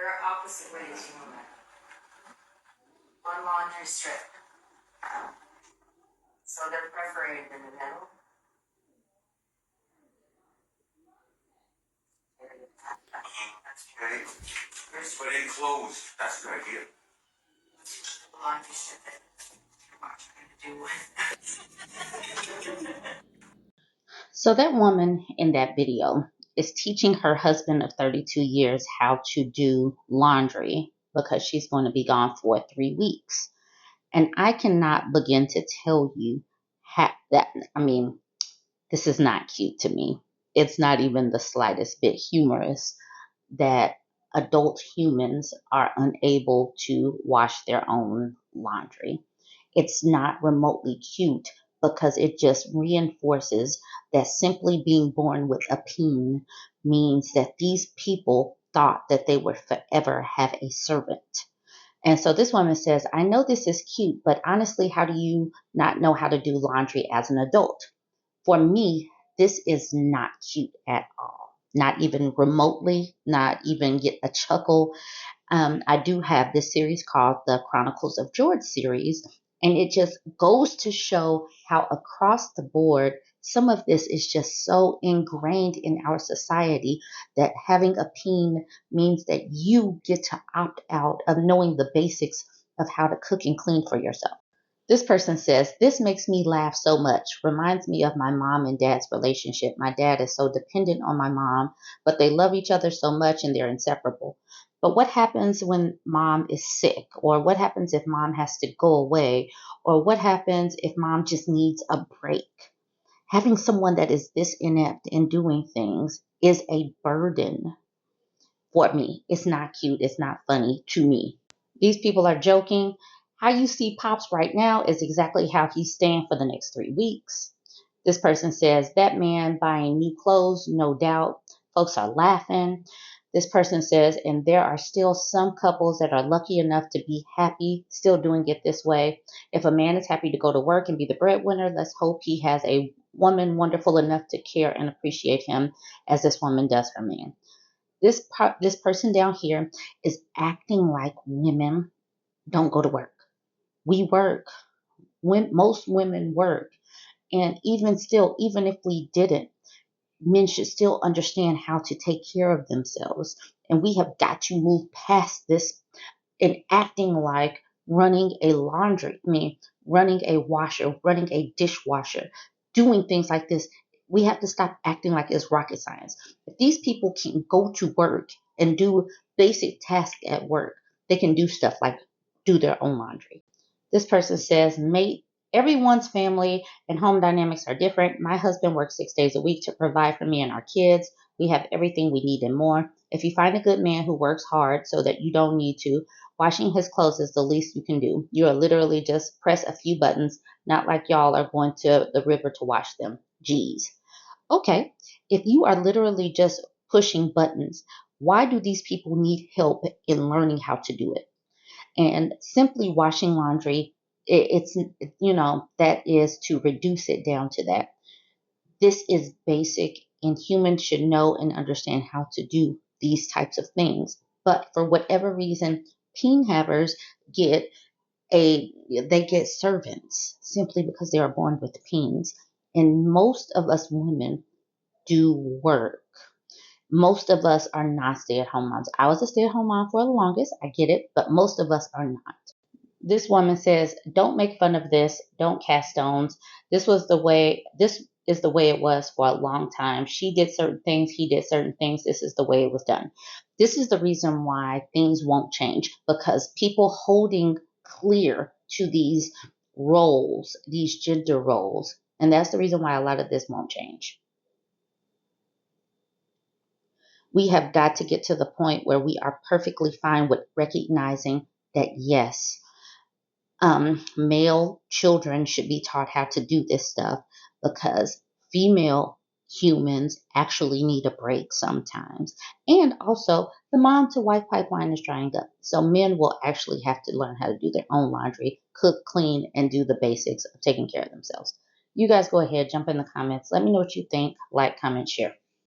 They're opposite ways, you know that. One laundry strip. So they're perforated in the middle. Okay. Put in clothes. That's a good idea. Laundry strip that you're going to do with. So that woman in that video is teaching her husband of 32 years how to do laundry because she's going to be gone for 3 weeks. And I cannot begin to tell you this is not cute to me. It's not even the slightest bit humorous that adult humans are unable to wash their own laundry. It's not remotely cute because it just reinforces that simply being born with a peen means that these people thought that they would forever have a servant. And so this woman says, I know this is cute, but honestly, how do you not know how to do laundry as an adult? For me, this is not cute at all. Not even remotely, not even get a chuckle. I do have this series called the Chronicles of George series, and it just goes to show how across the board, some of this is just so ingrained in our society that having a peen means that you get to opt out of knowing the basics of how to cook and clean for yourself. This person says, this makes me laugh so much. Reminds me of my mom and dad's relationship. My dad is so dependent on my mom, but they love each other so much and they're inseparable. But what happens when mom is sick? Or what happens if mom has to go away? Or what happens if mom just needs a break? Having someone that is this inept in doing things is a burden for me. It's not cute. It's not funny to me. These people are joking. How you see Pops right now is exactly how he's staying for the next 3 weeks. This person says, that man buying new clothes, no doubt. Folks are laughing. This person says, and there are still some couples that are lucky enough to be happy, still doing it this way. If a man is happy to go to work and be the breadwinner, let's hope he has a woman wonderful enough to care and appreciate him as this woman does her man. This person down here is acting like women don't go to work. We work. Most women work. And even still, even if we didn't, men should still understand how to take care of themselves. And we have got to move past this and acting like running a running a washer, running a dishwasher, doing things like this. We have to stop acting like it's rocket science. If these people can go to work and do basic tasks at work, they can do stuff like do their own laundry. This person says, mate, everyone's family and home dynamics are different. My husband works 6 days a week to provide for me and our kids. We have everything we need and more. If you find a good man who works hard so that you don't need to, washing his clothes is the least you can do. You are literally just press a few buttons, not like y'all are going to the river to wash them. Geez. Okay, if you are literally just pushing buttons, why do these people need help in learning how to do it? And simply washing laundry, it's, that is to reduce it down to that. This is basic, and humans should know and understand how to do these types of things. But for whatever reason, peen havers get servants simply because they are born with peens. And most of us women do work. Most of us are not stay-at-home moms. I was a stay-at-home mom for the longest. I get it, but most of us are not. This woman says, don't make fun of this. Don't cast stones. This is the way it was for a long time. She did certain things. He did certain things. This is the way it was done. This is the reason why things won't change, because people holding clear to these roles, these gender roles. And that's the reason why a lot of this won't change. We have got to get to the point where we are perfectly fine with recognizing that, yes, male children should be taught how to do this stuff, because female humans actually need a break sometimes. And also, the mom to wife pipeline is drying up. So men will actually have to learn how to do their own laundry, cook, clean, and do the basics of taking care of themselves. You guys go ahead, jump in the comments. Let me know what you think. Like, comment, share.